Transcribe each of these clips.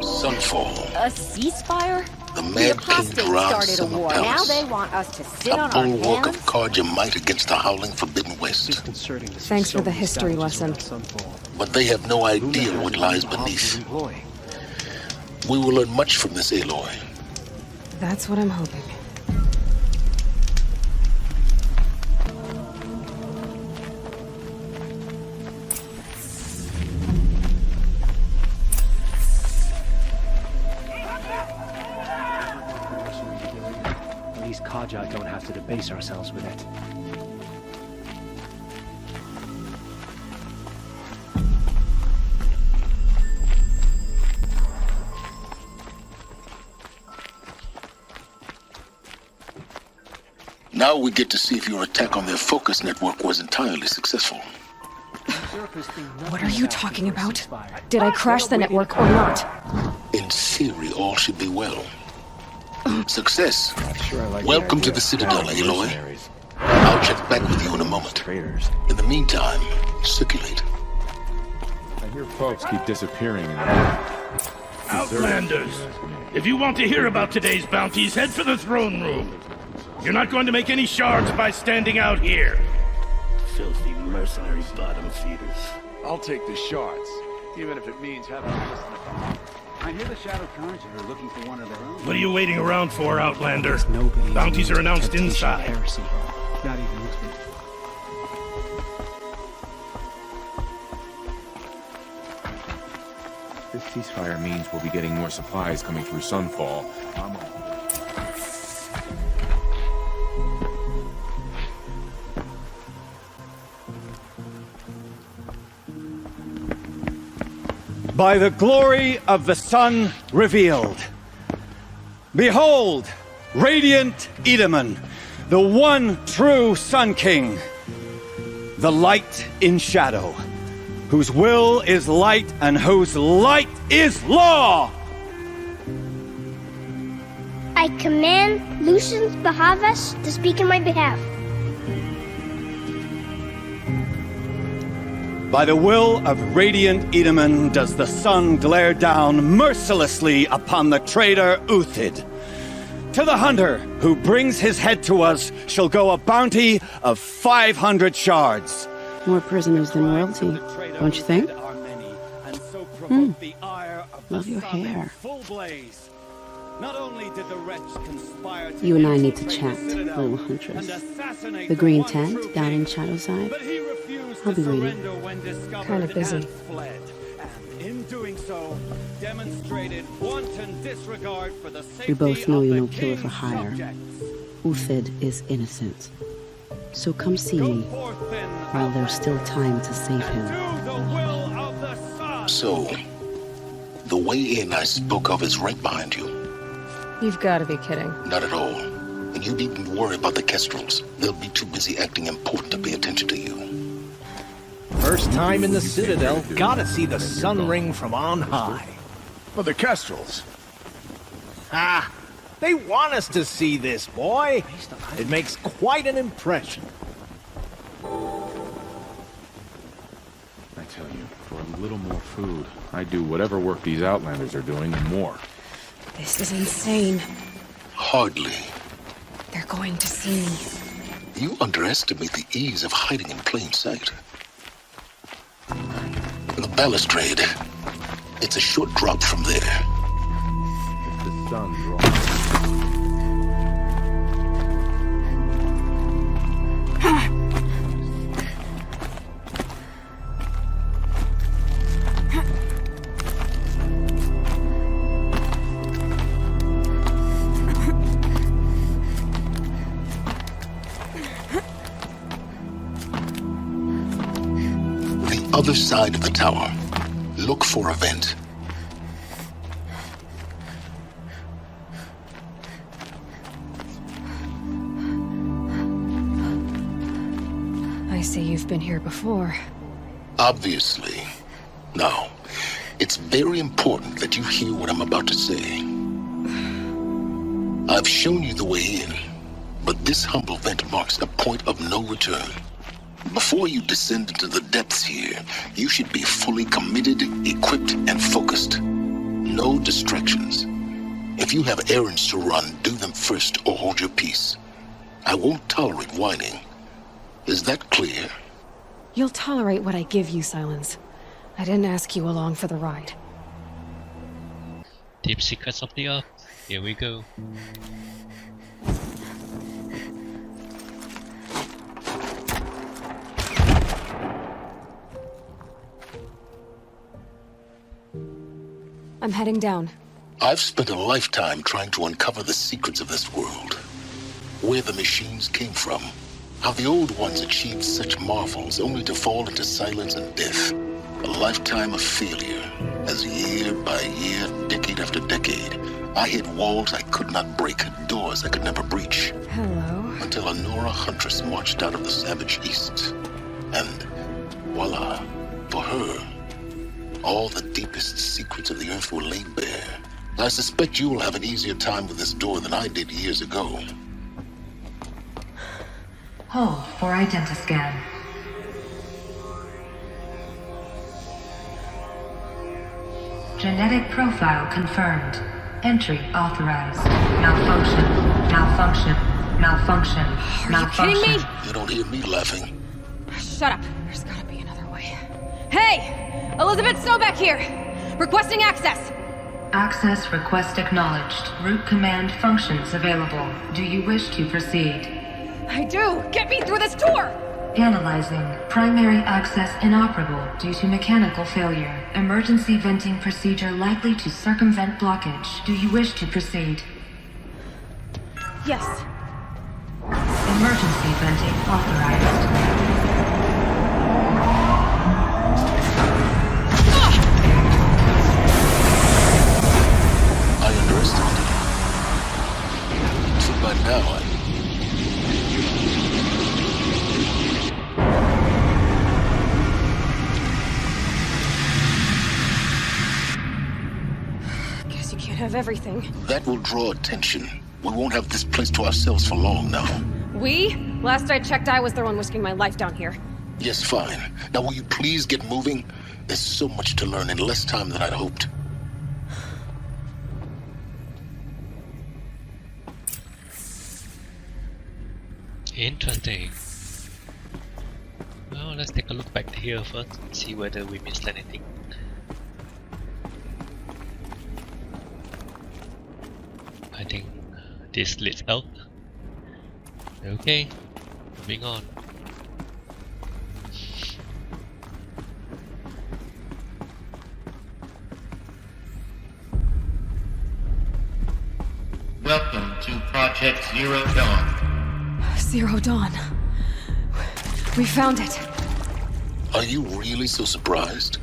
Sunfall. A ceasefire? The The Mad King apostates derived started a Summer war. Now Palace. they want us to sit A on our bulwark hands? of Carja might against the howling Forbidden West. Thanks for the history lesson. But they have no idea what lies beneath. We will learn much from this Aloy. That's what I'm hoping. At least Carja don't have to debase ourselves with it. Now we get to see if your attack on their focus network was entirely successful. What are you talking about? Did I crash the network or not? In theory, all should be well. Success. Welcome to the Citadel, Aloy. I'll check back with you in a moment. In the meantime, circulate. I hear folks keep disappearing in Outlanders! If you want to hear about today's bounties, head for the throne room. You're not going to make any shards by standing out here. Filthy mercenary bottom feeders. I'll take the shards, even if it means having to listen. I hear the Shadow Carja are looking for one of their own. What are you waiting around for, Outlander? Nobody Bounties are announced temptation, inside. Heresy. Not even with me. This ceasefire means we'll be getting more supplies coming through Sunfall. I'm all. By the glory of the sun revealed. Behold, radiant Edaman, the one true Sun King, the light in shadow, whose will is light and whose light is law! I command Lucius Bahavas to speak in my behalf. By the will of radiant Edaman does the sun glare down mercilessly upon the traitor Uthid. To the hunter who brings his head to us shall go a bounty of 500 shards. More prisoners than royalty, don't you think? Love your hair. Not only did the wretch conspire to You and I need to chat, little huntress. The green tent down in Shadowside. I'll be waiting. Kind of busy. Fled, and in doing so, demonstrated wanton disregard for the safety We both know of you're the no killer for king's hire. subjects. Uthid is innocent. So come see me while there's still time to save him. Do the will of the sun. So, the way in I spoke of is right behind you. You've got to be kidding. Not at all. And you needn't worry about the Kestrels. They'll be too busy acting important to pay attention to you. First time in the Citadel, gotta see the sun ring from on high. But the Kestrels. Ah, they want us to see this, boy. It makes quite an impression. I tell you, for a little more food, I'd do whatever work these Outlanders are doing and more. This is insane. Hardly. They're going to see me. You underestimate the ease of hiding in plain sight. The balustrade. It's a short drop from there. If the sun draws. The other side of the tower. Look for a vent. I see you've been here before. Obviously. Now, it's very important that you hear what I'm about to say. I've shown you the way in, but this humble vent marks a point of no return. Before you descend into the depths here, you should be fully committed, equipped, and focused. No distractions. If you have errands to run, do them first or hold your peace. I won't tolerate whining. Is that clear? You'll tolerate what I give you, Silence. I didn't ask you along for the ride. Deep Secrets of the Earth. Here we go. I'm heading down. I've spent a lifetime trying to uncover the secrets of this world. Where the machines came from. How the old ones achieved such marvels only to fall into silence and death. A lifetime of failure, as year by year, decade after decade, I hit walls I could not break, doors I could never breach. Hello. Until a Nora huntress marched out of the savage east. And voila, for her, all the deepest secrets of the earth were laid bare. I suspect you will have an easier time with this door than I did years ago. Hold for identiscan. Genetic profile confirmed. Entry authorized. Malfunction. Malfunction. Malfunction. Are you kidding me? You don't hear me laughing. Shut up. There's gotta be another way. Hey! Elizabeth Sobeck here! Requesting access! Access request acknowledged. Root command functions available. Do you wish to proceed? I do! Get me through this door! Analyzing. Primary access inoperable due to mechanical failure. Emergency venting procedure likely to circumvent blockage. Do you wish to proceed? Yes. Emergency venting authorized. I underestimated you. So by now, Guess you can't have everything. that will draw attention. We won't have this place to ourselves for long now. We? Last I checked, I was the one risking my life down here. Yes, fine. Now will you please get moving? There's so much to learn in less time than I'd hoped. Interesting. Well, let's take a look back here first, see whether we missed anything. I think this leads out. Okay, moving on. Welcome to Project Zero Dawn. Zero Dawn. We found it. Are you really so surprised?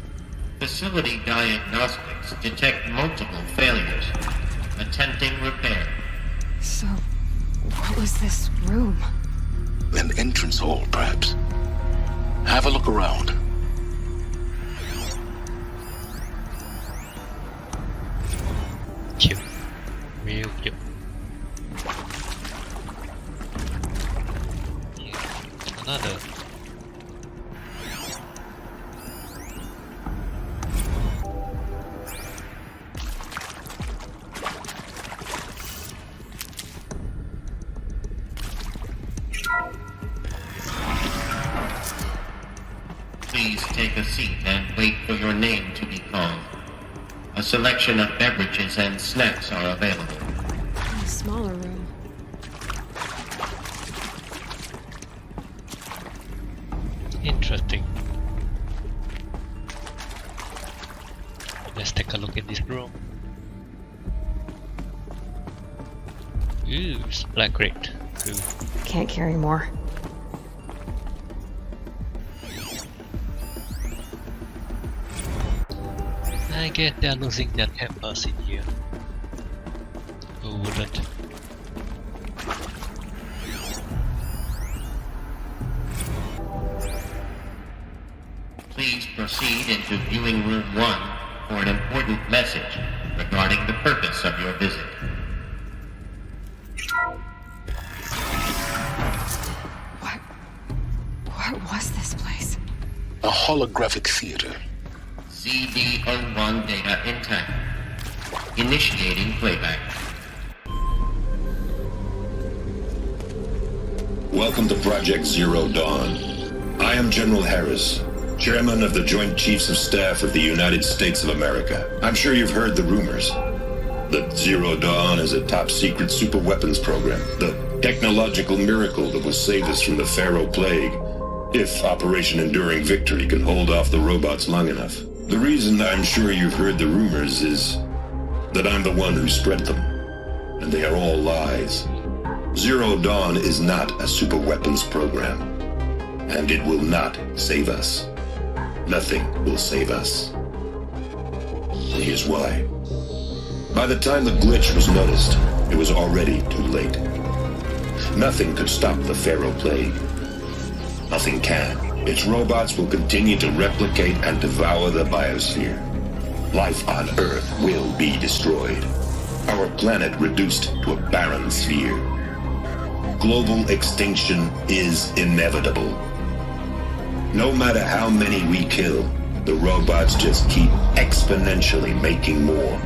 Facility diagnostics detect multiple failures. Attempting repair. So, what was this room? An entrance hall, perhaps. Have a look around. Cute. Real cute. Another. Please take a seat and wait for your name to be called. A selection of beverages and snacks are available. A smaller room. Interesting. Let's take a look in this room. Ooh, black crate. Ooh. Can't carry more. I guess they are losing their tempers in here. Who wouldn't? Please proceed into viewing room 1 for an important message regarding the purpose of your visit. What was this place? A holographic theater. CD01 data intact. Initiating playback. Welcome to Project Zero Dawn. I am General Harris, Chairman of the Joint Chiefs of Staff of the United States of America. I'm sure you've heard the rumors that Zero Dawn is a top-secret super-weapons program, the technological miracle that will save us from the Pharaoh Plague, if Operation Enduring Victory can hold off the robots long enough. The reason I'm sure you've heard the rumors is that I'm the one who spread them, and they are all lies. Zero Dawn is not a super-weapons program, and it will not save us. Nothing will save us. And here's why. By the time the glitch was noticed, it was already too late. Nothing could stop the Pharaoh Plague. Nothing can. Its robots will continue to replicate and devour the biosphere. Life on Earth will be destroyed. Our planet reduced to a barren sphere. Global extinction is inevitable. No matter how many we kill, the robots just keep exponentially making more.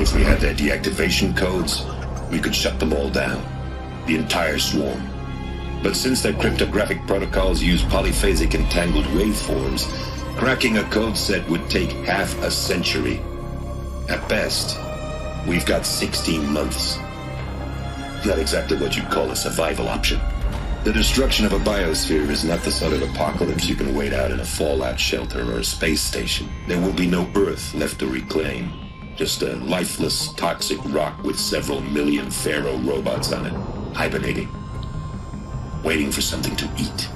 If we had their deactivation codes, we could shut them all down, the entire swarm. But since their cryptographic protocols use polyphasic entangled waveforms, cracking a code set would take half a century. At best, we've got 16 months. Not exactly what you'd call a survival option. The destruction of a biosphere is not the sort of apocalypse you can wait out in a fallout shelter or a space station. There will be no Earth left to reclaim. Just a lifeless, toxic rock with several million Pharaoh robots on it, hibernating, waiting for something to eat.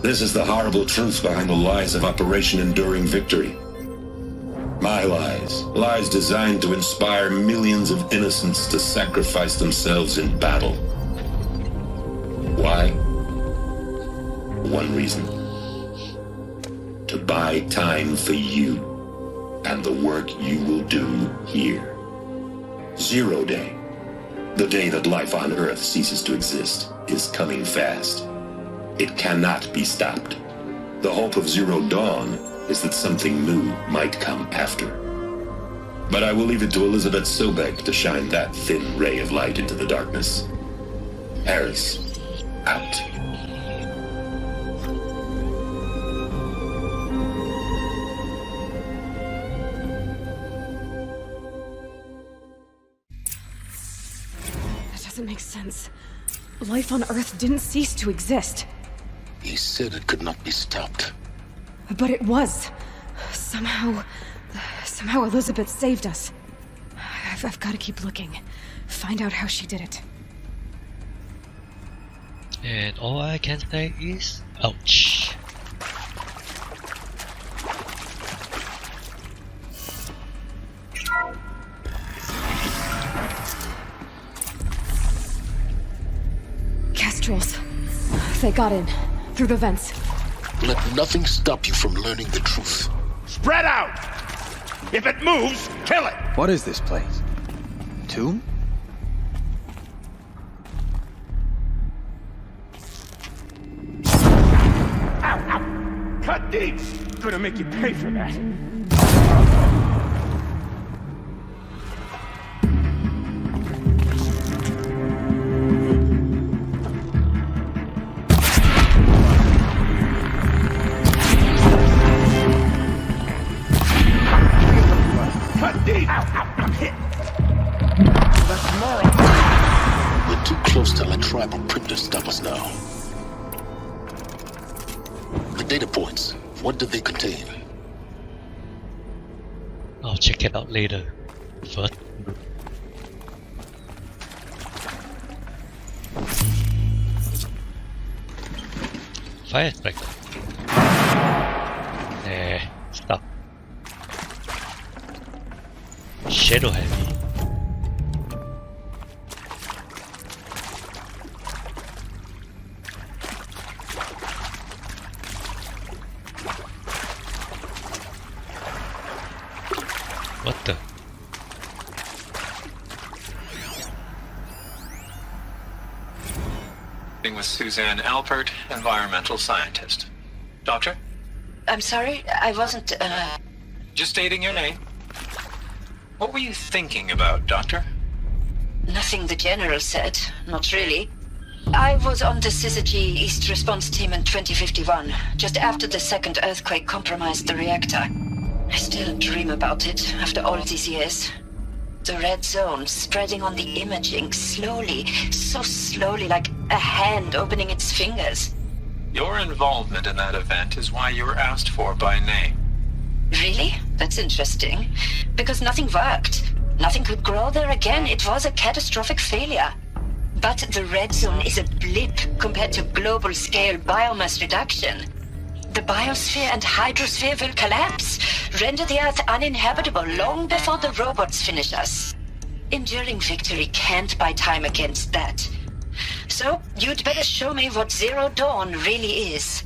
This is the horrible truth behind the lies of Operation Enduring Victory. My lies. Lies designed to inspire millions of innocents to sacrifice themselves in battle. Why? One reason. To buy time for you and the work you will do here. Zero Day, the day that life on Earth ceases to exist, is coming fast. It cannot be stopped. The hope of Zero Dawn is that something new might come after. But I will leave it to Elizabeth Sobek to shine that thin ray of light into the darkness. Harris, out. That doesn't make sense. Life on Earth didn't cease to exist. He said it could not be stopped. But it was. Somehow Elizabeth saved us. I've got to keep looking. Find out how she did it. And all I can say is, ouch. Kestrels. They got in. Through the vents. Let nothing stop you from learning the truth. Spread out! If it moves, kill it! What is this place? Tomb? Ow, ow! Cut deep! Gonna make you pay for that. We're too close to let tribal printers stop us now. The data points, what did they contain? I'll check it out later. First. Fire strike. Stop. Shadow heavy. What the? With Suzanne Alpert, environmental scientist. Doctor? I'm sorry, I wasn't, Just stating your name. What were you thinking about, Doctor? Nothing the General said. Not really. I was on the Syzygy East Response Team in 2051, just after the second earthquake compromised the reactor. I still dream about it after all these years. The red zone spreading on the imaging slowly, so slowly, like a hand opening its fingers. Your involvement in that event is why you were asked for by name. Really? That's interesting. Because nothing worked. Nothing could grow there again. It was a catastrophic failure. But the red zone is a blip compared to global-scale biomass reduction. The biosphere and hydrosphere will collapse, render the Earth uninhabitable long before the robots finish us. Enduring victory can't buy time against that. So, you'd better show me what Zero Dawn really is.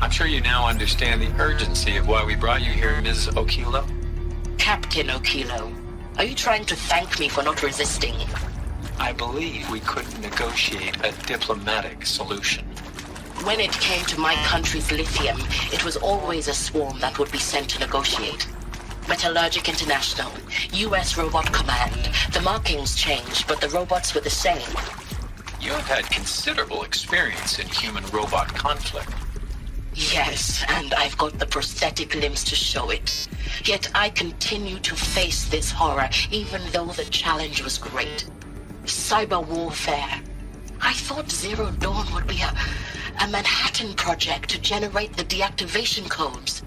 I'm sure you now understand the urgency of why we brought you here, Ms. Okilo. Captain Okilo, are you trying to thank me for not resisting? I believe we couldn't negotiate a diplomatic solution. When it came to my country's lithium, it was always a swarm that would be sent to negotiate. Metallurgic International, U.S. Robot Command. The markings changed, but the robots were the same. You have had considerable experience in human-robot conflict. Yes, and I've got the prosthetic limbs to show it. Yet I continue to face this horror, even though the challenge was great. Cyber warfare. I thought Zero Dawn would be a Manhattan project to generate the deactivation codes.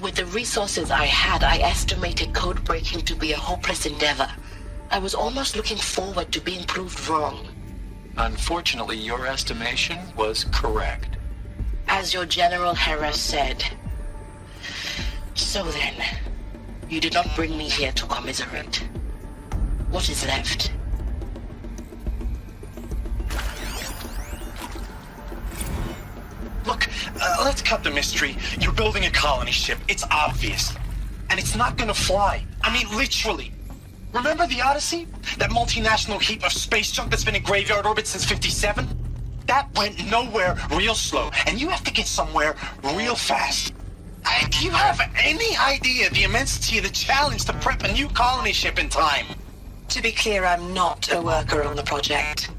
With the resources I had, I estimated code breaking to be a hopeless endeavor. I was almost looking forward to being proved wrong. Unfortunately, your estimation was correct. As your General Hera said. So then, you did not bring me here to commiserate. What is left? Look, let's cut the mystery. You're building a colony ship. It's obvious. And it's not gonna fly. I mean, literally. Remember the Odyssey? That multinational heap of space junk that's been in graveyard orbit since 57? That went nowhere real slow, and you have to get somewhere real fast. Do you have any idea the immensity of the challenge to prep a new colony ship in time? To be clear, I'm not a worker on the project.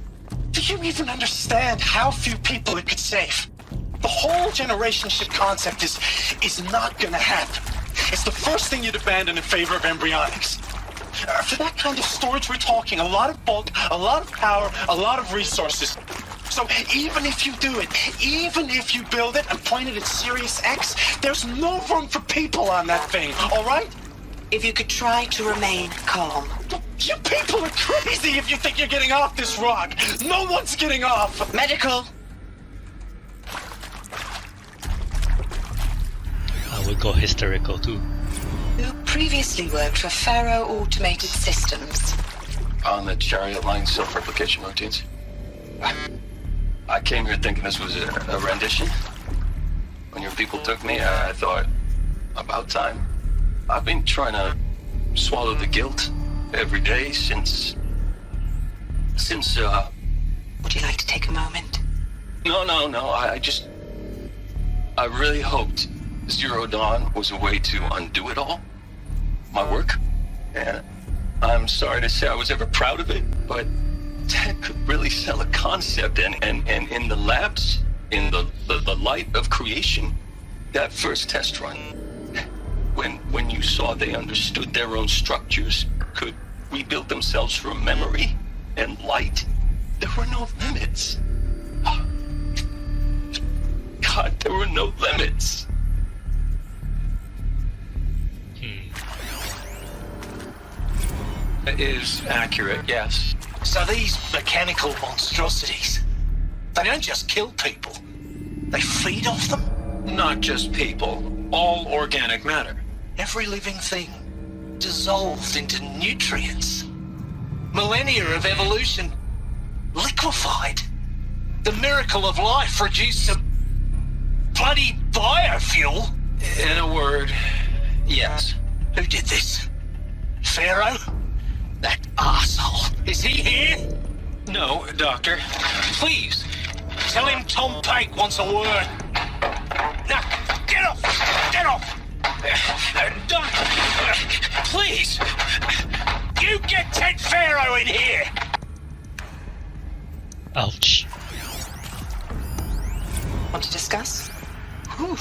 Do you even understand how few people it could save? The whole generation ship concept is not gonna happen. It's the first thing you'd abandon in favor of embryonics. For that kind of storage, we're talking a lot of bulk, a lot of power, a lot of resources. So even if you do it, even if you build it and point it at Sirius X, there's no room for people on that thing, all right? If you could try to remain calm. You people are crazy if you think you're getting off this rock. No one's getting off. Medical. I would go hysterical too. You previously worked for Faro Automated Systems. On the Chariot Line self-replication routines. I came here thinking this was a rendition. When your people took me, I thought, about time. I've been trying to swallow the guilt every day since... Would you like to take a moment? No. I really hoped Zero Dawn was a way to undo it all. My work. And I'm sorry to say I was ever proud of it, but Ted could really sell a concept, and in the labs, in the light of creation, that first test run, when you saw they understood their own structures, could rebuild themselves from memory and light, there were no limits. God, there were no limits. It is accurate, yes. So these mechanical monstrosities, they don't just kill people. They feed off them? Not just people. All organic matter. Every living thing dissolved into nutrients. Millennia of evolution liquefied. The miracle of life reduced to bloody biofuel. In a word, yes. Who did this? Pharaoh? That arsehole. Is he here? No, Doctor. Please. Tell him Tom Pike wants a word. Now, get off! Get off! Doctor, please! You get Ted Pharaoh in here! Ouch. Want to discuss? Whew.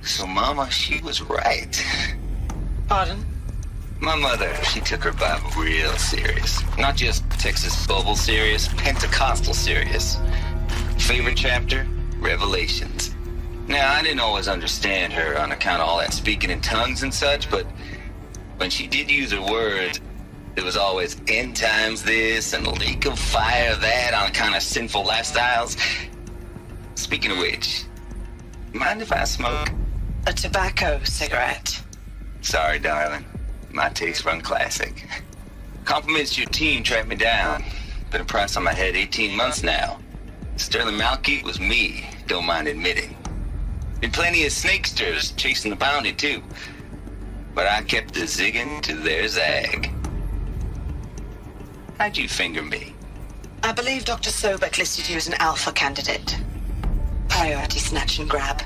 So Mama, she was right. Pardon? My mother, she took her Bible real serious. Not just Texas Bubble serious, Pentecostal serious. Favorite chapter? Revelations. Now, I didn't always understand her on account of all that speaking in tongues and such, but when she did use her words, it was always end times this and lake of fire that on account of sinful lifestyles. Speaking of which, mind if I smoke? A tobacco cigarette. Sorry, darling. My taste run classic. Compliments to your team tracked me down. Been a price on my head 18 months now. Sterling Malkeet was me, don't mind admitting. Been plenty of snakesters chasing the bounty too. But I kept the zigging to their zag. How'd you finger me? I believe Dr. Sobek listed you as an alpha candidate. Priority snatch and grab.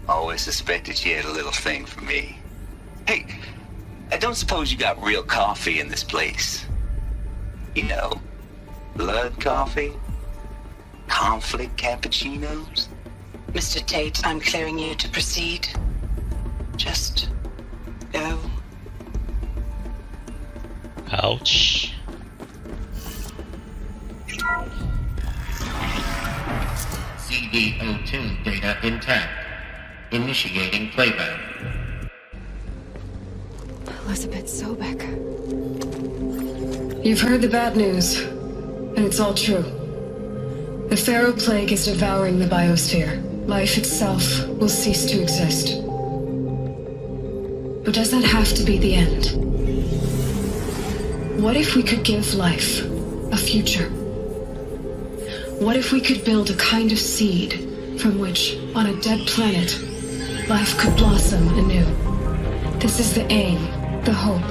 Always suspected she had a little thing for me. Hey, I don't suppose you got real coffee in this place. You know, blood coffee? Conflict cappuccinos? Mr. Tate, I'm clearing you to proceed. Just go. Ouch. CD02 data intact. Initiating playback. Elizabeth Sobek. You've heard the bad news, and it's all true. The Pharaoh Plague is devouring the biosphere. Life itself will cease to exist. But does that have to be the end? What if we could give life a future? What if we could build a kind of seed from which, on a dead planet, life could blossom anew? This is the aim, the hope,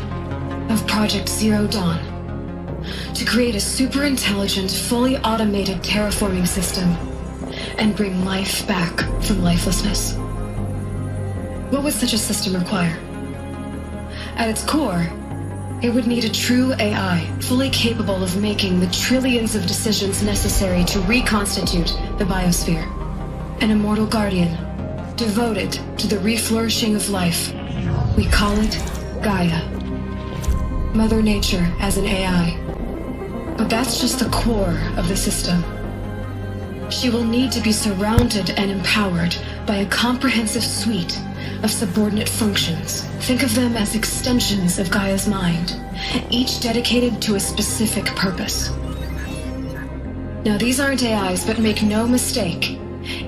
of Project Zero Dawn. To create a super-intelligent, fully automated terraforming system and bring life back from lifelessness. What would such a system require? At its core, it would need a true AI, fully capable of making the trillions of decisions necessary to reconstitute the biosphere. An immortal guardian, devoted to the reflourishing of life. We call it Gaia. Mother Nature as an AI. But that's just the core of the system. She will need to be surrounded and empowered by a comprehensive suite of subordinate functions. Think of them as extensions of Gaia's mind, each dedicated to a specific purpose. Now, these aren't AIs, but make no mistake,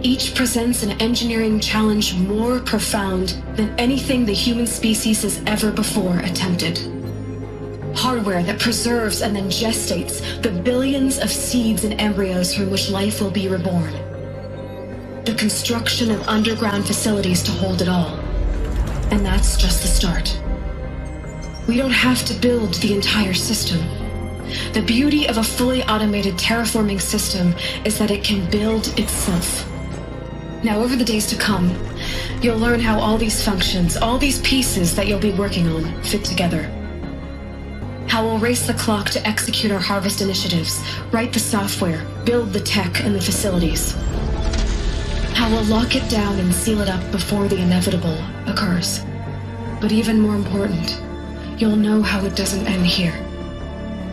each presents an engineering challenge more profound than anything the human species has ever before attempted. Hardware that preserves and then gestates the billions of seeds and embryos from which life will be reborn. The construction of underground facilities to hold it all. And that's just the start. We don't have to build the entire system. The beauty of a fully automated terraforming system is that it can build itself. Now, over the days to come, you'll learn how all these functions, all these pieces that you'll be working on, fit together. How we'll race the clock to execute our harvest initiatives, write the software, build the tech and the facilities. How we'll lock it down and seal it up before the inevitable occurs. But even more important, you'll know how it doesn't end here.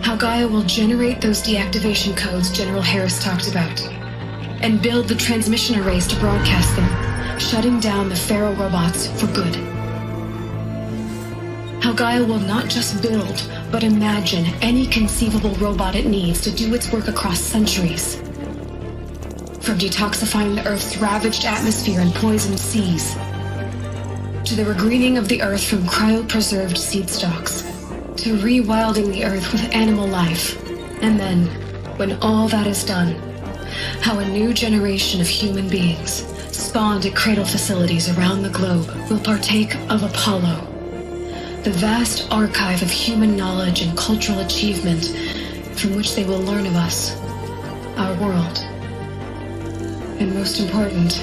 How Gaia will generate those deactivation codes General Harris talked about, and build the transmission arrays to broadcast them, shutting down the Pharaoh robots for good. How Gaia will not just build, but imagine any conceivable robot it needs to do its work across centuries. From detoxifying the Earth's ravaged atmosphere and poisoned seas, to the regreening of the Earth from cryopreserved seed stalks, to rewilding the Earth with animal life. And then, when all that is done, how a new generation of human beings, spawned at cradle facilities around the globe, will partake of Apollo, The vast archive of human knowledge and cultural achievement from which they will learn of us, our world. And most important,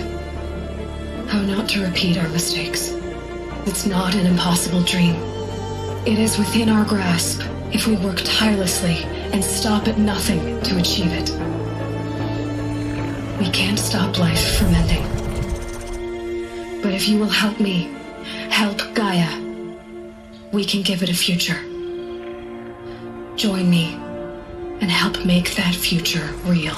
how not to repeat our mistakes. It's not an impossible dream. It is within our grasp if we work tirelessly and stop at nothing to achieve it. We can't stop life from ending. But if you will help me, help Gaia, we can give it a future. Join me and help make that future real.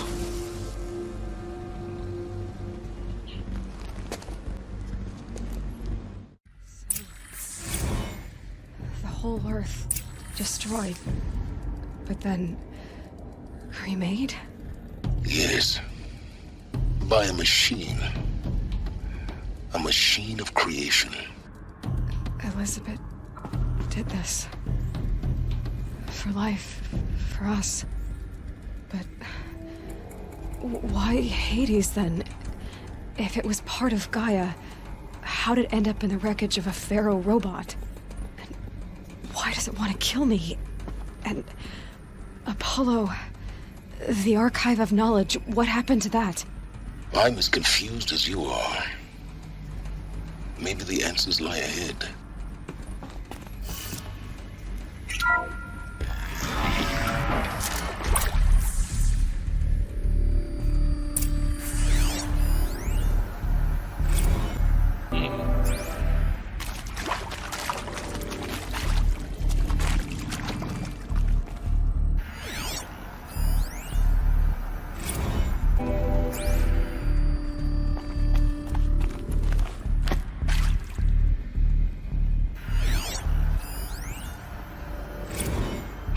The whole Earth destroyed, but then remade? Yes. By a machine. A machine of creation. Elizabeth did this. For life, for us. But why Hades then? If it was part of Gaia, how did it end up in the wreckage of a Pharaoh robot? And why does it want to kill me? And Apollo, the Archive of Knowledge, what happened to that? I'm as confused as you are. Maybe the answers lie ahead.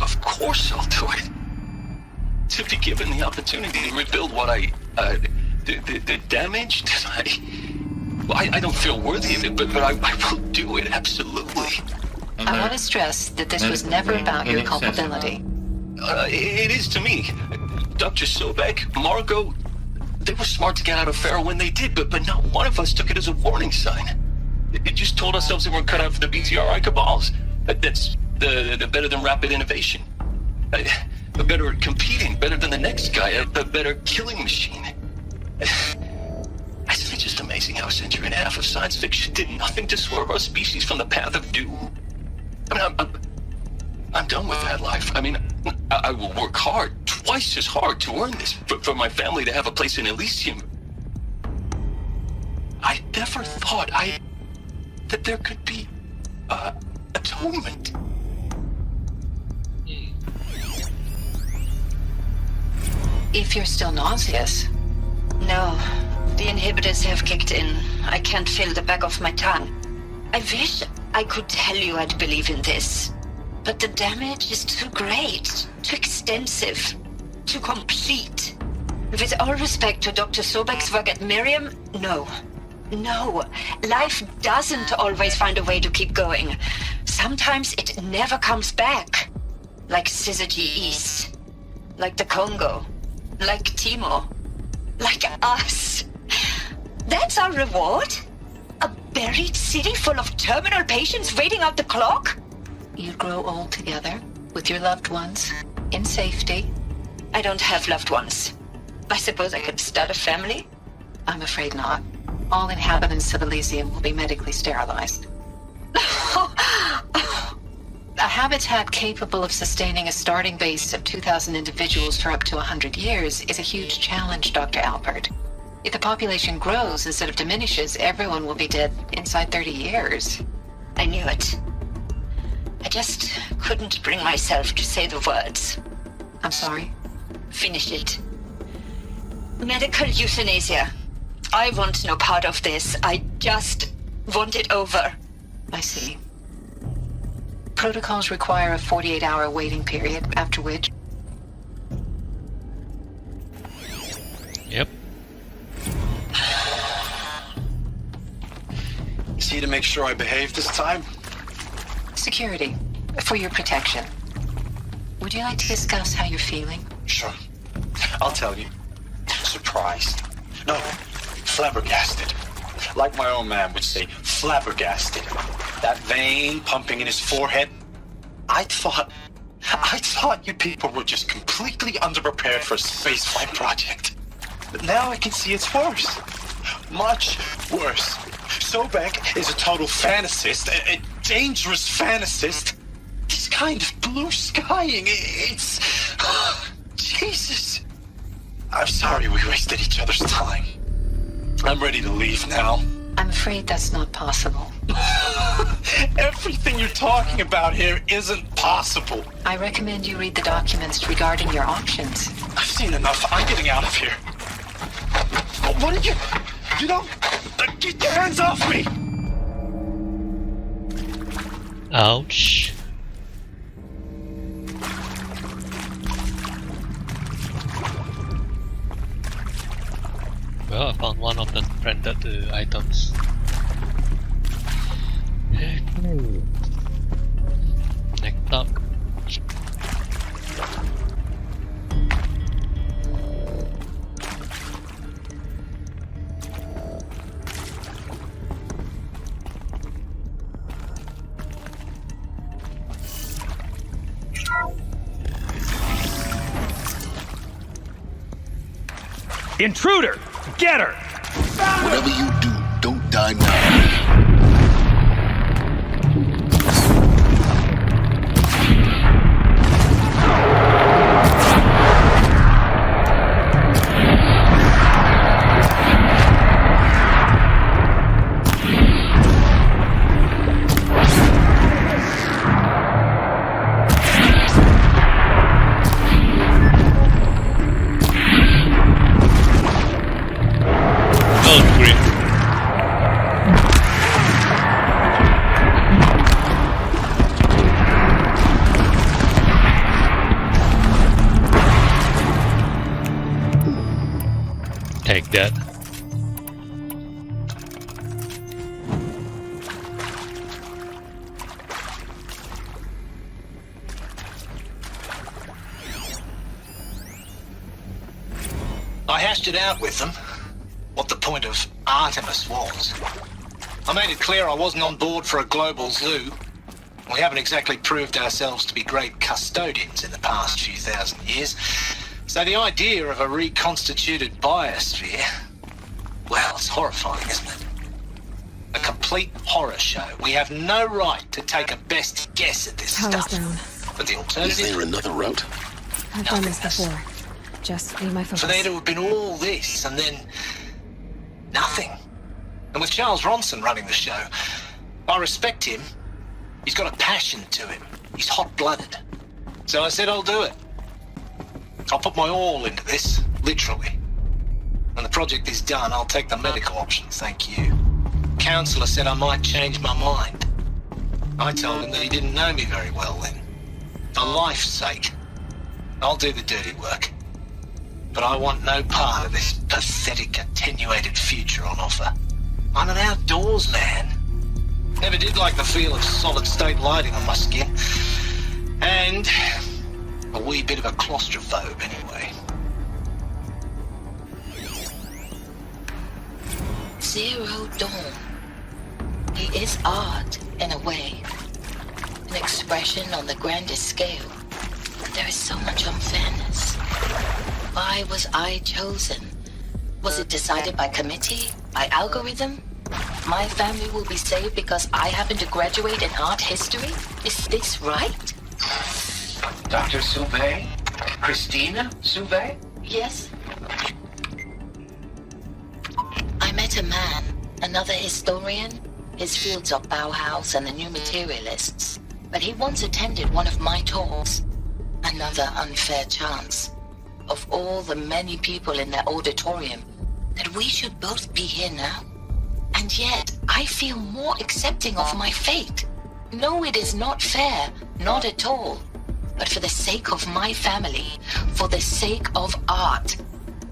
Of course I'll do it. To be given the opportunity to rebuild what the damage that I don't feel worthy of it, but I will do it, absolutely. I want to stress that this was never about your culpability. It is to me. Dr. Sobek, Margot, they were smart to get out of Pharaoh when they did, but not one of us took it as a warning sign. It just told ourselves that we're cut out for the BTRI cabals. That's the better than rapid innovation. Better at competing, better than the next guy, a better killing machine. Isn't it just amazing how a century and a half of science fiction did nothing to swerve our species from the path of doom? I mean, I'm done with that life. I mean, I will work hard, twice as hard, to earn this, for my family to have a place in Elysium. I never thought that there could be atonement. If you're still nauseous. No, the inhibitors have kicked in. I can't feel the back of my tongue. I wish I could tell you I'd believe in this. But the damage is too great, too extensive, too complete. With all respect to Dr. Sobek's work at Miriam, no. No, life doesn't always find a way to keep going. Sometimes it never comes back. Like Syzygy East. Like the Congo. Like Timo. Like us. That's our reward? A buried city full of terminal patients waiting out the clock? You grow old together, with your loved ones, in safety. I don't have loved ones. I suppose I could start a family? I'm afraid not. All inhabitants of Elysium will be medically sterilized. A habitat capable of sustaining a starting base of 2,000 individuals for up to 100 years is a huge challenge, Dr. Alpert. If the population grows instead of diminishes, everyone will be dead inside 30 years. I knew it. I just couldn't bring myself to say the words. I'm sorry? Finish it. Medical euthanasia. I want no part of this. I just want it over. I see. Protocols require a 48-hour waiting period, after which... Yep. See to make sure I behave this time? Security, for your protection. Would you like to discuss how you're feeling? Sure. I'll tell you. Surprised. No, flabbergasted. Like my own man would say, flabbergasted. That vein pumping in his forehead. I thought you people were just completely underprepared for a spaceflight project. But now I can see it's worse. Much worse. Sobek is a total fantasist, a dangerous fantasist. This kind of blue skying, it's... Jesus. I'm sorry we wasted each other's time. I'm ready to leave now. I'm afraid that's not possible. Everything you're talking about here isn't possible. I recommend you read the documents regarding your options. I've seen enough. I'm getting out of here. What did you... You don't... Get your hands off me! Ouch. Well, I found one of the branded items. Next up. Intruder! Get her! Whatever you do, don't die now. Take that. I hashed it out with them, what the point of Artemis was. I made it clear I wasn't on board for a global zoo. We haven't exactly proved ourselves to be great custodians in the past few thousand years. So the idea of a reconstituted biosphere, well, it's horrifying, isn't it? A complete horror show. We have no right to take a best guess at this Power's stuff. down. But the alternative... Is there another route? I've done this before. Just be my focus. For there to have been all this, and then... nothing. And with Charles Ronson running the show, I respect him. He's got a passion to him. He's hot-blooded. So I said I'll do it. I'll put my all into this, literally. When the project is done, I'll take the medical option, thank you. Counselor said I might change my mind. I told him that he didn't know me very well then. For life's sake, I'll do the dirty work. But I want no part of this pathetic, attenuated future on offer. I'm an outdoors man. Never did like the feel of solid-state lighting on my skin. And... a wee bit of a claustrophobe, anyway. Zero Dawn. He is art, in a way. An expression on the grandest scale. There is so much unfairness. Why was I chosen? Was it decided by committee? By algorithm? My family will be saved because I happen to graduate in art history? Is this right? Dr. Sauvé? Christina Sauvé? Yes. I met a man, another historian. His fields are Bauhaus and the New Materialists. But he once attended one of my talks. Another unfair chance. Of all the many people in that auditorium, that we should both be here now. And yet, I feel more accepting of my fate. No, it is not fair, not at all. But for the sake of my family, for the sake of art.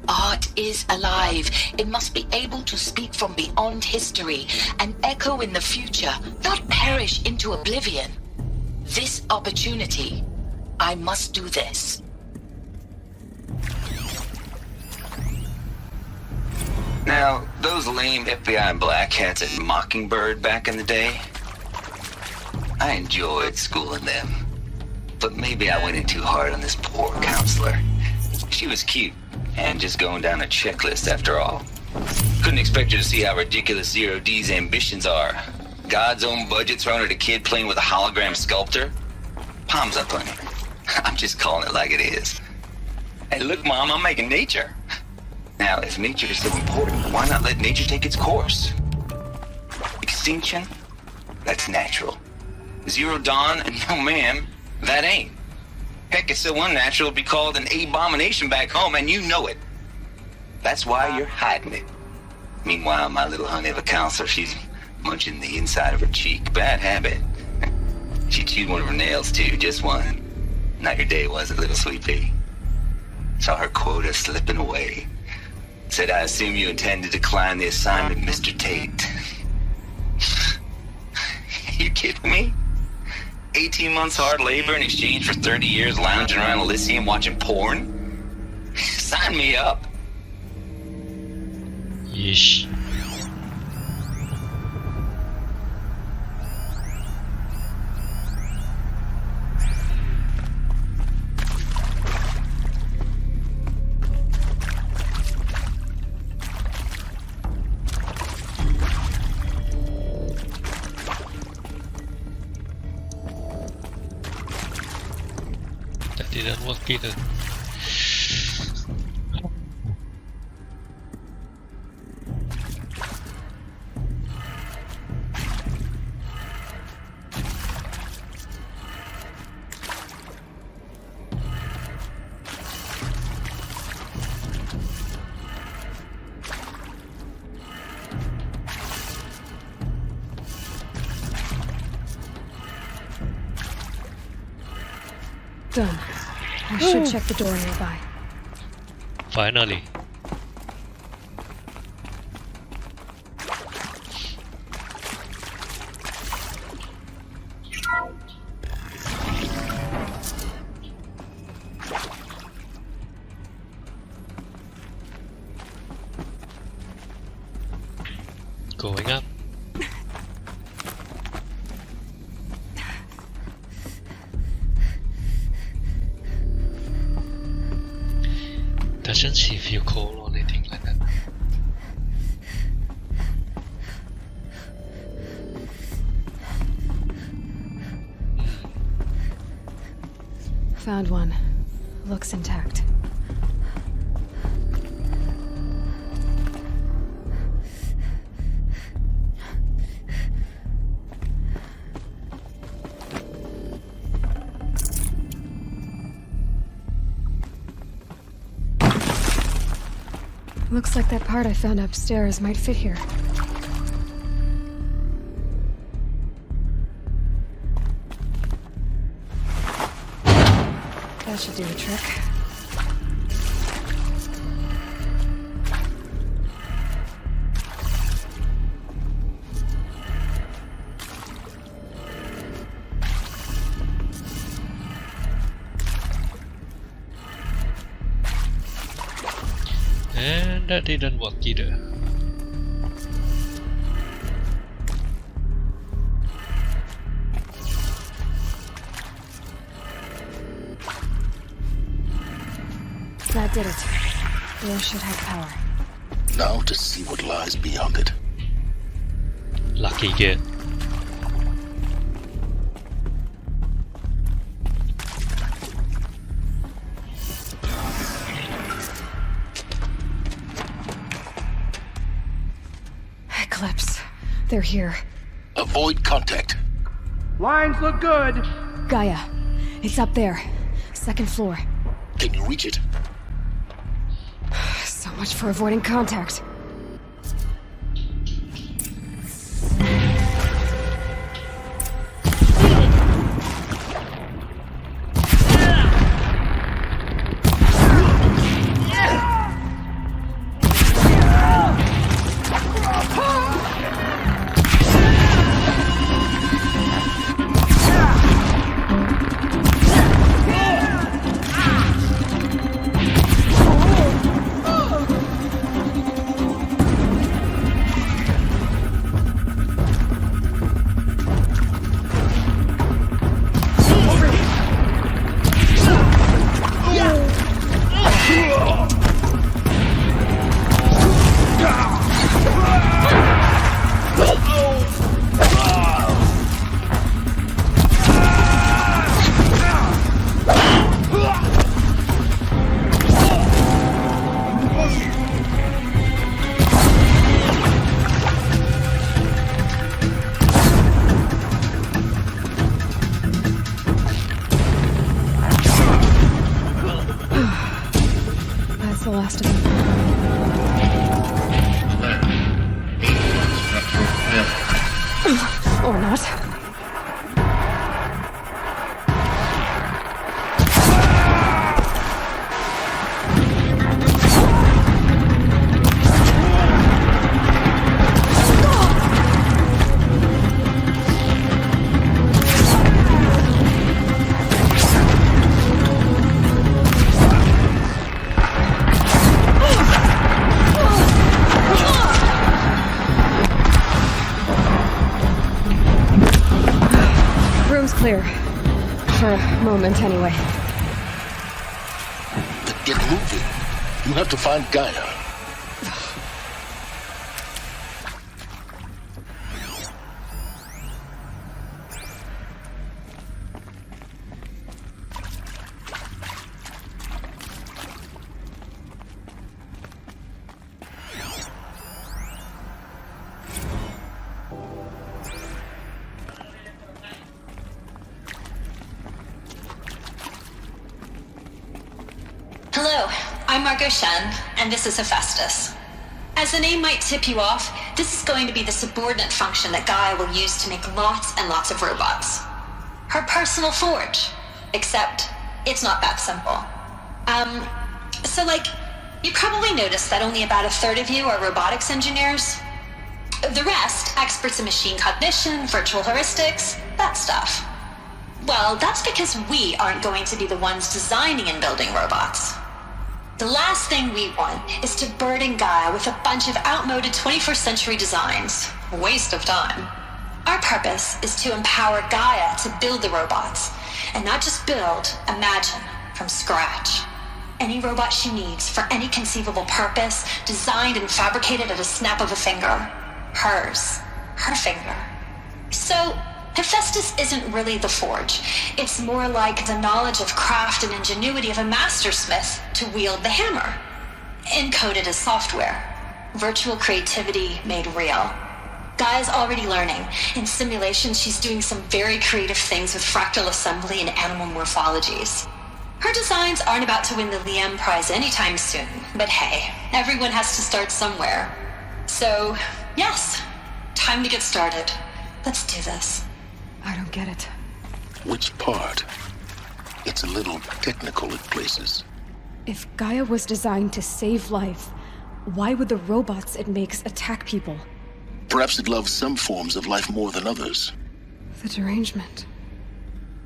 Art is alive. It must be able to speak from beyond history and echo in the future, not perish into oblivion. This opportunity, I must do this. Now, those lame FBI black hats at Mockingbird back in the day, I enjoyed schooling them. But maybe I went in too hard on this poor counselor. She was cute, and just going down a checklist after all. Couldn't expect her to see how ridiculous Zero D's ambitions are. God's own budget thrown at a kid playing with a hologram sculptor? Palms up, honey. I'm just calling it like it is. Hey, look, Mom, I'm making nature. Now, if nature is so important, why not let nature take its course? Extinction? That's natural. Zero Dawn? No, ma'am, that ain't. Heck, it's so unnatural it'd be called an abomination back home, and you know it. That's why you're hiding it. Meanwhile, my little honey of a counselor, she's munching the inside of her cheek. Bad habit. She chewed one of her nails, too, just one. Not your day, was it, little sweet pea? Saw her quota slipping away. Said, I assume you intend to decline the assignment, Mr. Tate. You kidding me? 18 months hard labor in exchange for 30 years lounging around Elysium watching porn? Sign me up. Yeesh. That didn't work either. Done. I should check the door nearby. Finally. Going up. Doesn't she feel cold or anything like that? Found one. Looks intact. Looks like that part I found upstairs might fit here. That should do the trick. And that didn't work either. That did it. Door should have power. Now to see what lies beyond it. Lucky kid. Eclipse. They're here. Avoid contact. Lines look good. Gaia. It's up there. Second floor. Can you reach it? So much for avoiding contact. That's the last of them. Or not. Clear. For a moment, anyway. Then get moving. You have to find Gaia. Hello, I'm Margot Shen, and this is Hephaestus. As the name might tip you off, this is going to be the subordinate function that Gaia will use to make lots and lots of robots. Her personal forge. Except, it's not that simple. You probably noticed that only about a third of you are robotics engineers. The rest, experts in machine cognition, virtual heuristics, that stuff. Well, that's because we aren't going to be the ones designing and building robots. The last thing we want is to burden Gaia with a bunch of outmoded 21st century designs. Waste of time. Our purpose is to empower Gaia to build the robots, and not just build, imagine, from scratch. Any robot she needs for any conceivable purpose, designed and fabricated at a snap of a finger. Hers. Her finger. So, Hephaestus isn't really the forge. It's more like the knowledge of craft and ingenuity of a mastersmith to wield the hammer. Encoded as software. Virtual creativity made real. Gaia's already learning. In simulation, she's doing some very creative things with fractal assembly and animal morphologies. Her designs aren't about to win the Liam Prize anytime soon, but hey, everyone has to start somewhere. So, yes, time to get started. Let's do this. I don't get it. Which part? It's a little technical at places. If Gaia was designed to save life, why would the robots it makes attack people? Perhaps it loves some forms of life more than others. The derangement.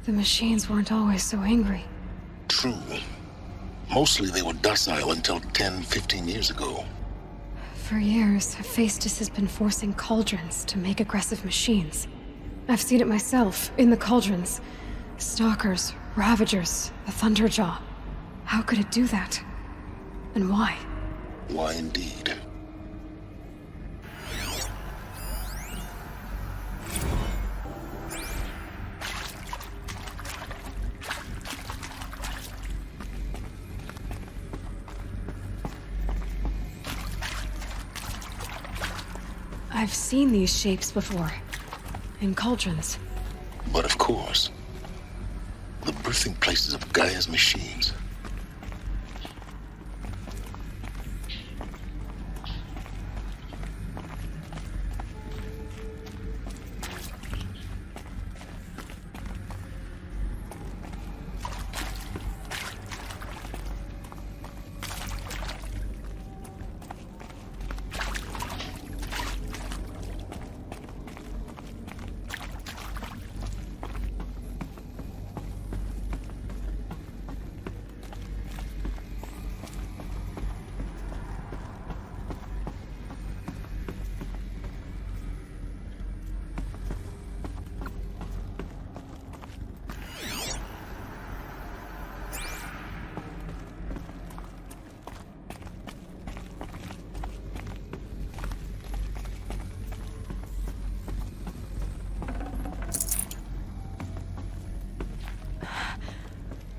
The machines weren't always so angry. True. Mostly they were docile until 10, 15 years ago. For years, Hephaestus has been forcing cauldrons to make aggressive machines. I've seen it myself, in the cauldrons. Stalkers, Ravagers, the Thunderjaw. How could it do that? And why? Why indeed? I've seen these shapes before. In cauldrons. But of course, the birthing places of Gaia's machines.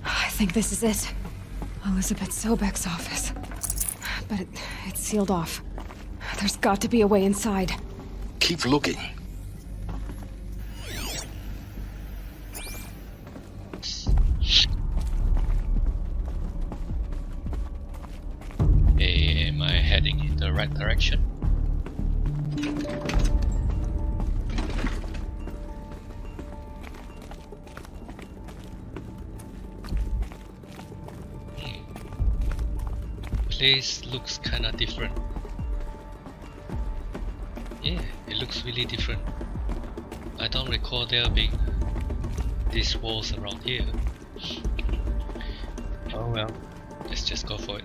I think this is it. Elizabeth Sobek's office. But it's sealed off. There's got to be a way inside. Keep looking. direction. Place looks kinda different. Yeah, it looks really different. I don't recall there being these walls around here. Oh well, let's just go for it.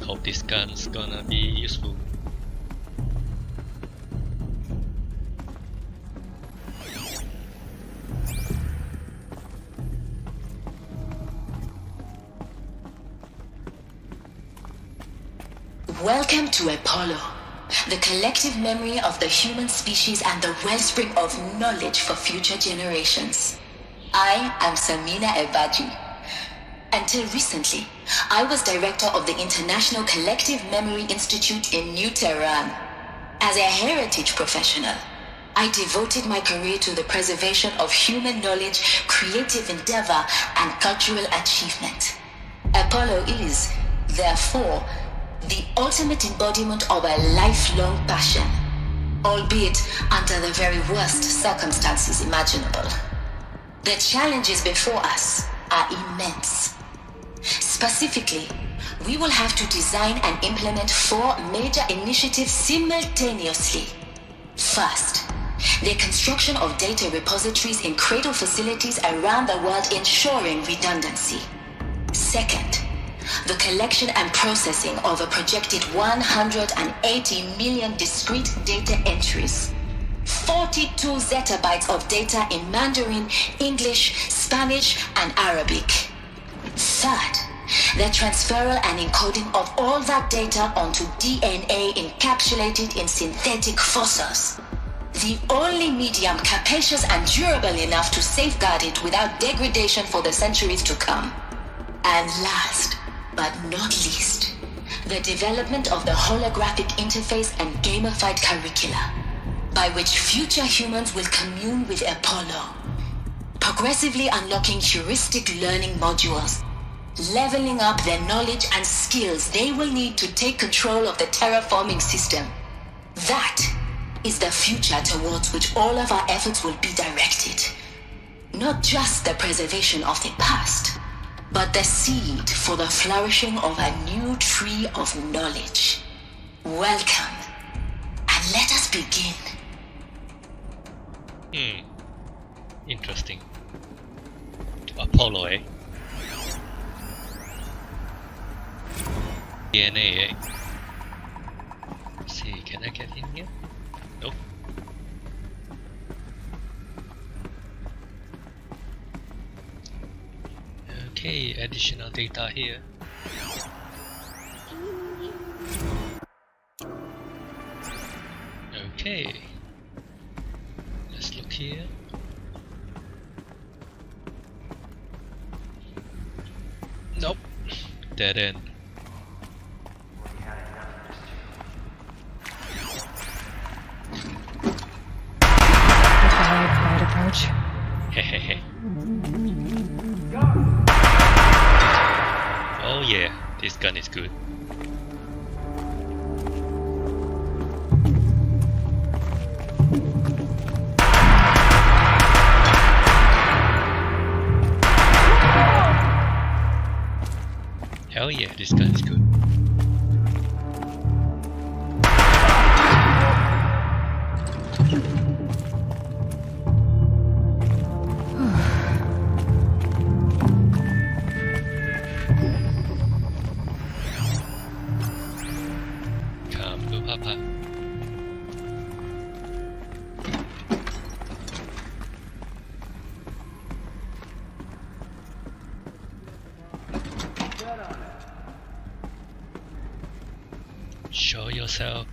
Hope this gun's gonna be useful. Welcome to Apollo, the collective memory of the human species and the wellspring of knowledge for future generations. I am Samina Ebaji. Until recently, I was director of the International Collective Memory Institute in New Tehran. As a heritage professional, I devoted my career to the preservation of human knowledge, creative endeavor, and cultural achievement. Apollo is, therefore, the ultimate embodiment of a lifelong passion, albeit under the very worst circumstances imaginable. The challenges before us are immense. Specifically, we will have to design and implement 4 major initiatives simultaneously. First, the construction of data repositories in cradle facilities around the world, ensuring redundancy. Second, the collection and processing of a projected 180 million discrete data entries, 42 zettabytes of data in Mandarin, English, Spanish, and Arabic. Third, the transferal and encoding of all that data onto DNA encapsulated in synthetic fossils, the only medium capacious and durable enough to safeguard it without degradation for the centuries to come. And last, but not least, the development of the holographic interface and gamified curricula, by which future humans will commune with Apollo, progressively unlocking heuristic learning modules, leveling up their knowledge and skills they will need to take control of the terraforming system. That is the future towards which all of our efforts will be directed. Not just the preservation of the past, but the seed for the flourishing of a new tree of knowledge. Welcome, and let us begin. Interesting. Apollo, eh? DNA, eh? Let's see, can I get in here? Nope. Okay, additional data here. Okay. Let's look here. Nope. Dead end. Right approach. Hehehe. Oh yeah, this gun is good. Hell yeah, this gun is good. Papa. Show yourself.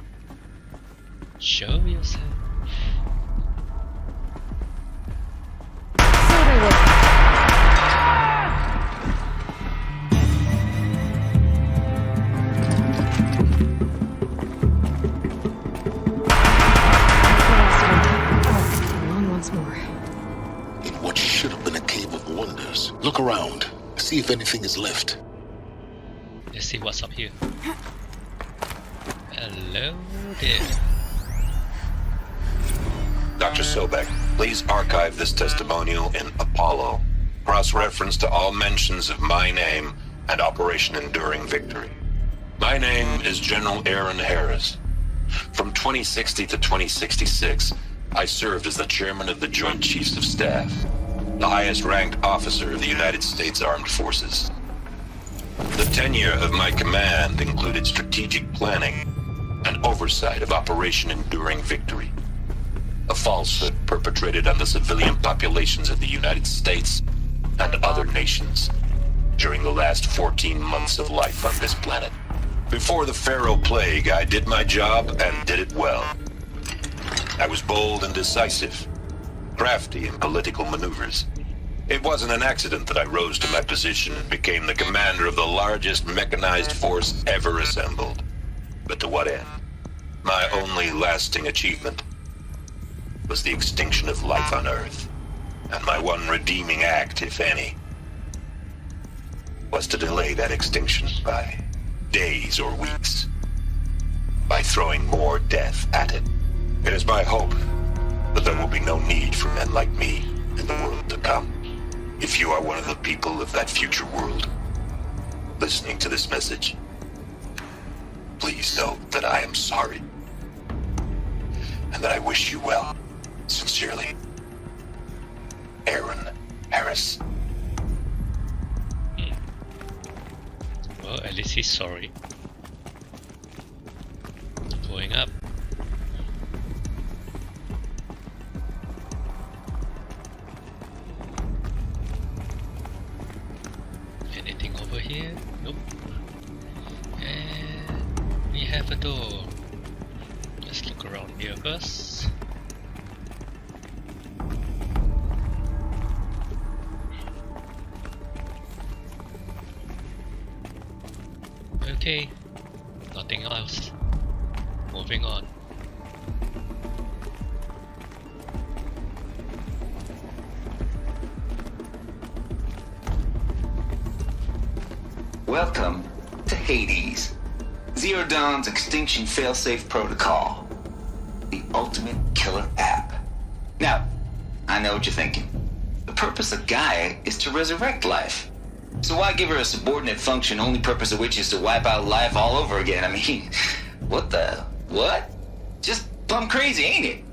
Show yourself. Look around. See if anything is left. Let's see what's up here. Hello there. Dr. Sobek, please archive this testimonial in Apollo. Cross-reference to all mentions of my name and Operation Enduring Victory. My name is General Aaron Harris. From 2060 to 2066, I served as the chairman of the Joint Chiefs of Staff, the highest-ranked officer of the United States Armed Forces. The tenure of my command included strategic planning and oversight of Operation Enduring Victory, a falsehood perpetrated on the civilian populations of the United States and other nations during the last 14 months of life on this planet. Before the Pharaoh Plague, I did my job and did it well. I was bold and decisive, crafty in political maneuvers. It wasn't an accident that I rose to my position and became the commander of the largest mechanized force ever assembled. But to what end? My only lasting achievement was the extinction of life on Earth. And my one redeeming act, if any, was to delay that extinction by days or weeks, by throwing more death at it. It is my hope that there will be no need for men like me in the world to come. If you are one of the people of that future world listening to this message, please know that I am sorry and that I wish you well. Sincerely, Aaron Harris. Well, at least he's sorry. Going up. Anything over here? Nope. And we have a door. Let's look around here first. Okay, nothing else. Moving on. Welcome to Hades, Zero Dawn's extinction failsafe protocol, the ultimate killer app. Now, I know what you're thinking. The purpose of Gaia is to resurrect life. So why give her a subordinate function, only purpose of which is to wipe out life all over again? I mean, what? Just plumb crazy, ain't it?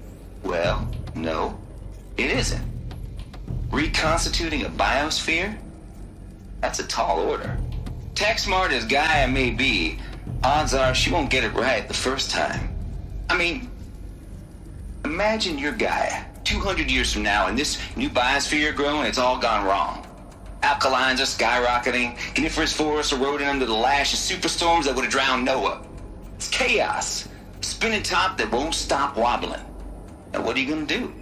Well, no, it isn't. Reconstituting a biosphere? That's a tall order. Tech smart as Gaia may be, odds are she won't get it right the first time. I mean, imagine you're Gaia, 200 years from now, and this new biosphere you're growing, it's all gone wrong. Alkalines are skyrocketing, coniferous forests eroding under the lash of superstorms that would have drowned Noah. It's chaos, spinning top that won't stop wobbling. Now what are you gonna do?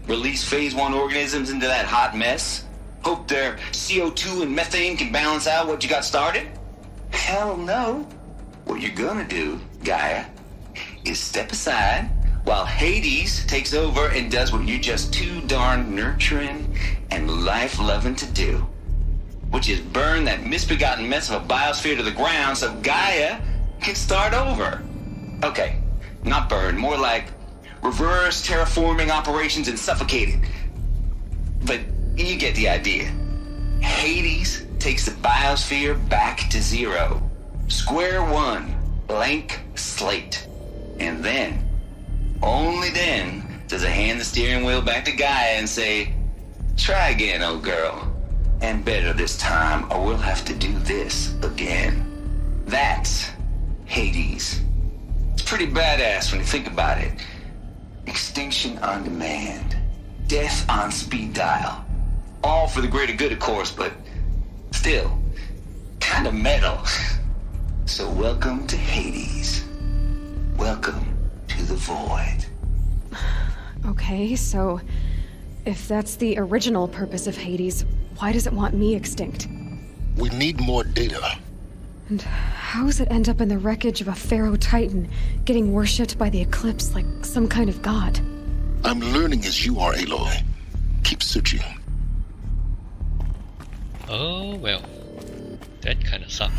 Release phase 1 organisms into that hot mess? Hope their CO2 and methane can balance out what you got started? Hell no. What you're gonna do, Gaia, is step aside while Hades takes over and does what you're just too darn nurturing and life-loving to do, which is burn that misbegotten mess of a biosphere to the ground so Gaia can start over. Okay, not burn, more like reverse terraforming operations and suffocate it. But you get the idea. Hades takes the biosphere back to zero. Square one, blank slate. And then, only then, does it hand the steering wheel back to Gaia and say, try again, old girl. And better this time, or we'll have to do this again. That's Hades. It's pretty badass when you think about it. Extinction on demand. Death on speed dial. All for the greater good, of course, but still, kind of metal. So welcome to Hades. Welcome to the void. Okay, so if that's the original purpose of Hades, why does it want me extinct? We need more data. And how does it end up in the wreckage of a Pharaoh Titan, getting worshipped by the Eclipse like some kind of god? I'm learning as you are, Aloy. Keep searching. Oh, well. That kind of sucks.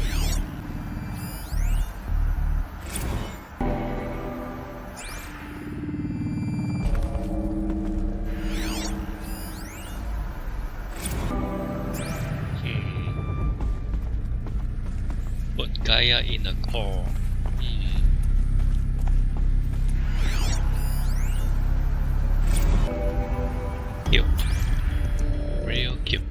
Gaia in a core. Cute. Real cute.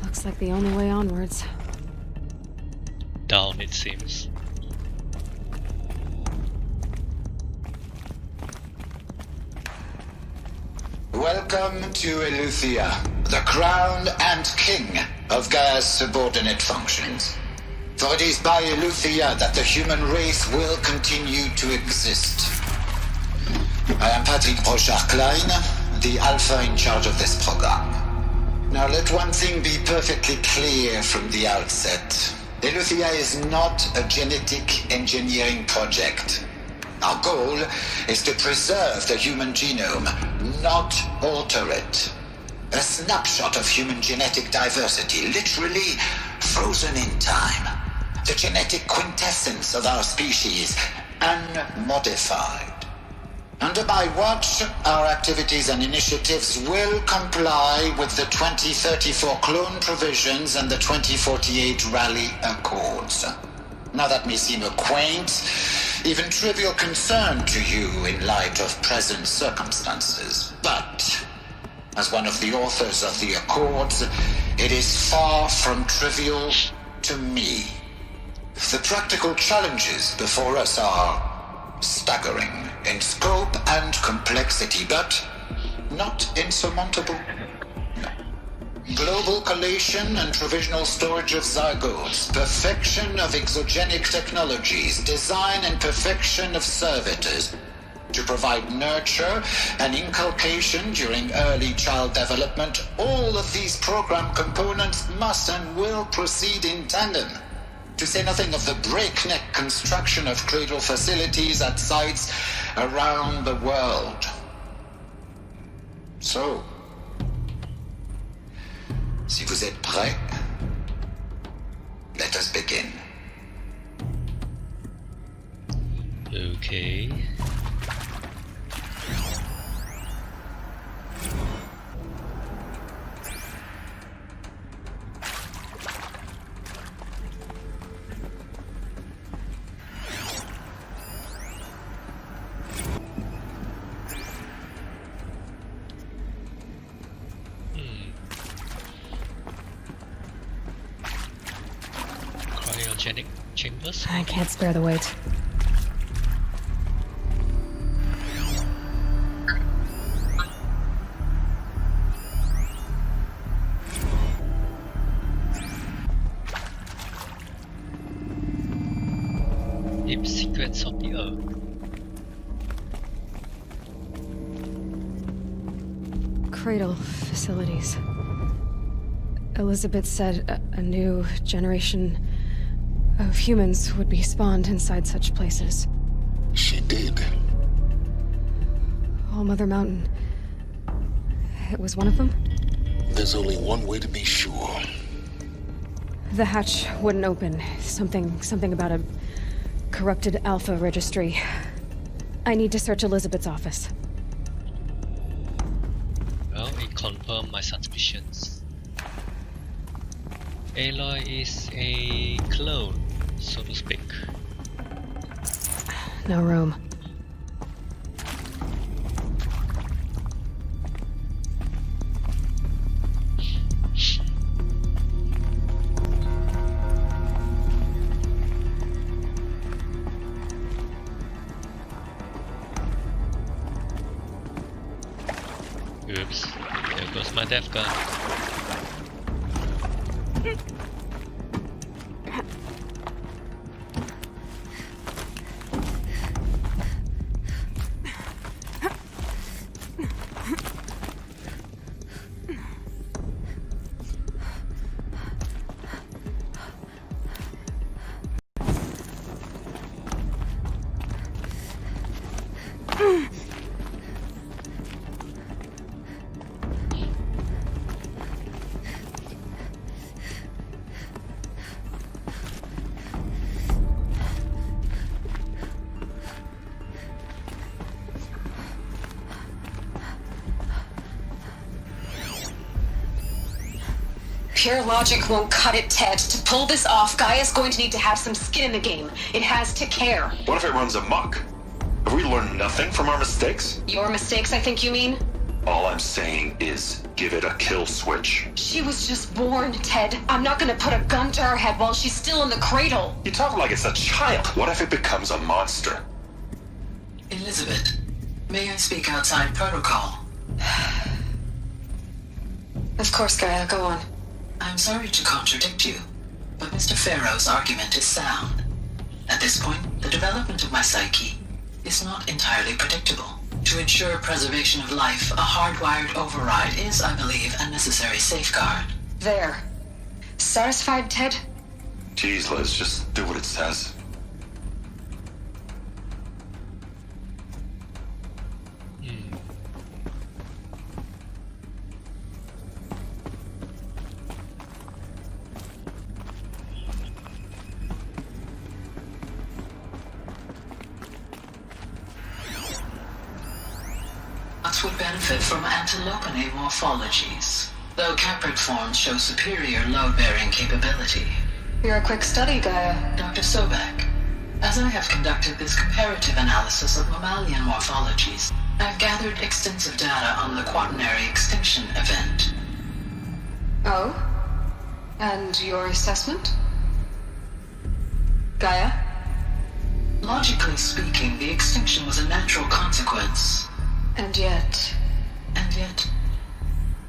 Looks like the only way onwards. Down, it seems. Welcome to Eleuthia, the crown and king of Gaia's subordinate functions. For it is by Eleuthia that the human race will continue to exist. I am Patrick Brochard-Klein, the Alpha in charge of this program. Now let one thing be perfectly clear from the outset. Eleuthia is not a genetic engineering project. Our goal is to preserve the human genome, not alter it. A snapshot of human genetic diversity, literally frozen in time. The genetic quintessence of our species, unmodified. Under my watch, our activities and initiatives will comply with the 2034 clone provisions and the 2048 Raleigh Accords. Now that may seem a quaint, even trivial concern to you in light of present circumstances, but as one of the authors of the Accords, it is far from trivial to me. The practical challenges before us are staggering in scope and complexity, but not insurmountable. Global collation and provisional storage of zygotes, perfection of exogenic technologies, design and perfection of servitors to provide nurture and inculcation during early child development. All of these program components must and will proceed in tandem, to say nothing of the breakneck construction of cradle facilities at sites around the world. So, si vous êtes prêts, let us begin. Okay. Cryogenic chambers? I can't spare the weight. Deep secrets of the earth. Cradle facilities. Elizabeth said a new generation of humans would be spawned inside such places. She did. All Mother Mountain. It was one of them? There's only one way to be sure. The hatch wouldn't open. Something about a corrupted Alpha registry. I need to search Elizabeth's office. Well, it confirmed my suspicions. Aloy is a clone, so to speak. No room. Oops, there goes my death gun. Pure logic won't cut it, Ted. To pull this off, Gaia's going to need to have some skin in the game. It has to care. What if it runs amok? Have we learned nothing from our mistakes? Your mistakes, I think you mean? All I'm saying is, give it a kill switch. She was just born, Ted. I'm not gonna put a gun to her head while she's still in the cradle. You talk like it's a child. What if it becomes a monster? Elizabeth, may I speak outside protocol? Of course, Gaia, go on. I'm sorry to contradict you, but Mr. Farrow's argument is sound. At this point, the development of my psyche is not entirely predictable. To ensure preservation of life, a hardwired override is, I believe, a necessary safeguard. There. Satisfied, Ted? Jeez, Liz, just do what it says. Would benefit from antilopinae morphologies, though caprid forms show superior load-bearing capability. You're a quick study, Gaia. Dr. Sobek, as I have conducted this comparative analysis of mammalian morphologies, I've gathered extensive data on the quaternary extinction event. Oh? And your assessment? Gaia? Logically speaking, the extinction was a natural consequence. And yet,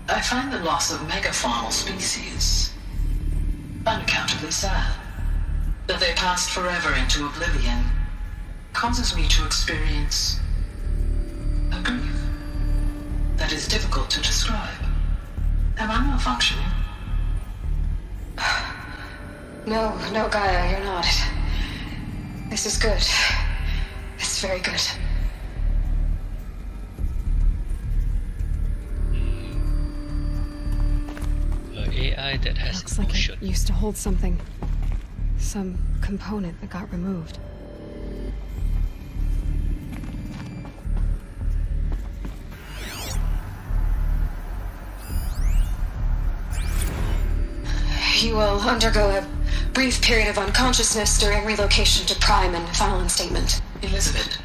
I find the loss of megafaunal species unaccountably sad. That they passed forever into oblivion causes me to experience a grief that is difficult to describe. Am I malfunctioning? No, Gaia, you're not. This is good. It's very good. AI that has looks emotion. Like it used to hold something. Some component that got removed. You will undergo a brief period of unconsciousness during relocation to Prime and final instatement. Elizabeth,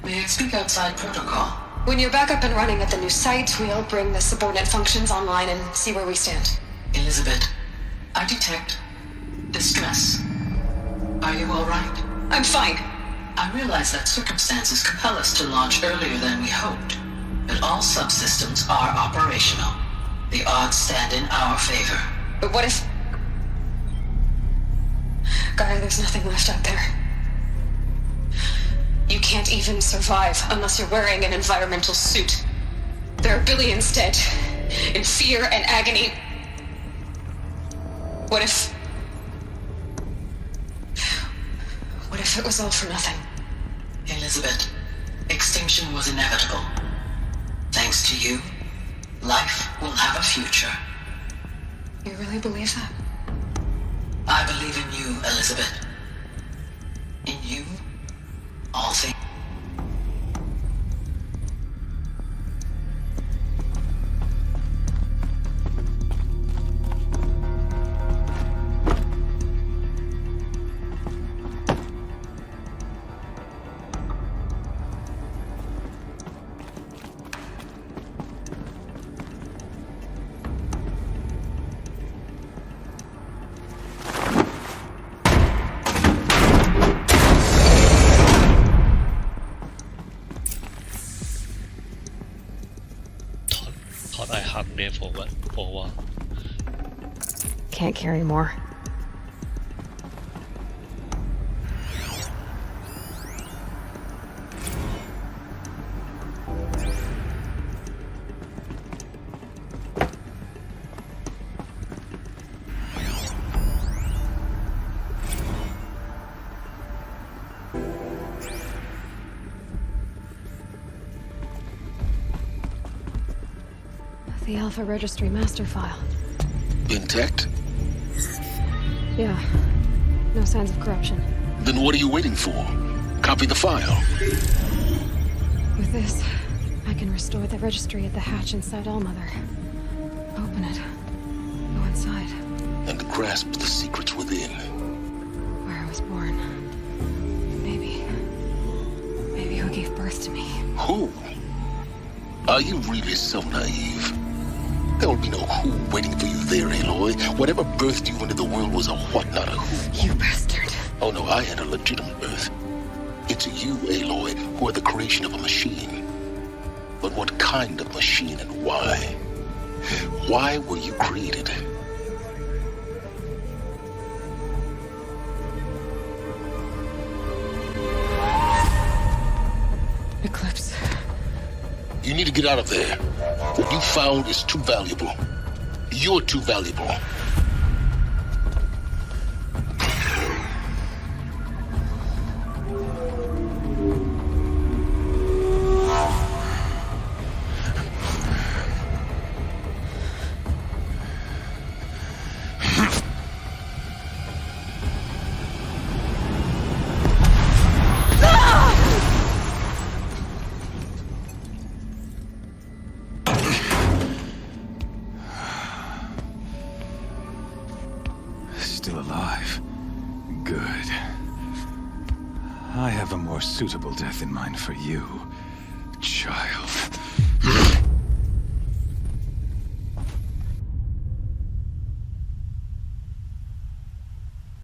may I speak outside protocol? When you're back up and running at the new site, we'll bring the subordinate functions online and see where we stand. Elizabeth, I detect distress. Are you all right? I'm fine. I realize that circumstances compel us to launch earlier than we hoped, but all subsystems are operational. The odds stand in our favor. But what if... Gaia, there's nothing left out there. You can't even survive unless you're wearing an environmental suit. There are billions dead, in fear and agony. What if it was all for nothing? Elizabeth, extinction was inevitable. Thanks to you, life will have a future. You really believe that? I believe in you, Elizabeth. In you, all things. I hung there for a while. Can't carry more. The Alpha Registry master file. Intact? Yeah. No signs of corruption. Then what are you waiting for? Copy the file. With this, I can restore the registry at the hatch inside Allmother. Open it. Go inside. grasp the secrets within. Where I was born. Maybe who gave birth to me. Who? Are you really so naive? There will be no who waiting for you there, Aloy. Whatever birthed you into the world was a what, not a who. You bastard. Oh no, I had a legitimate birth. It's you, Aloy, who are the creation of a machine. But what kind of machine and why? Why were you created? Eclipse. You need to get out of there. What you found is too valuable. You're too valuable. Still alive. Good. I have a more suitable death in mind for you, child.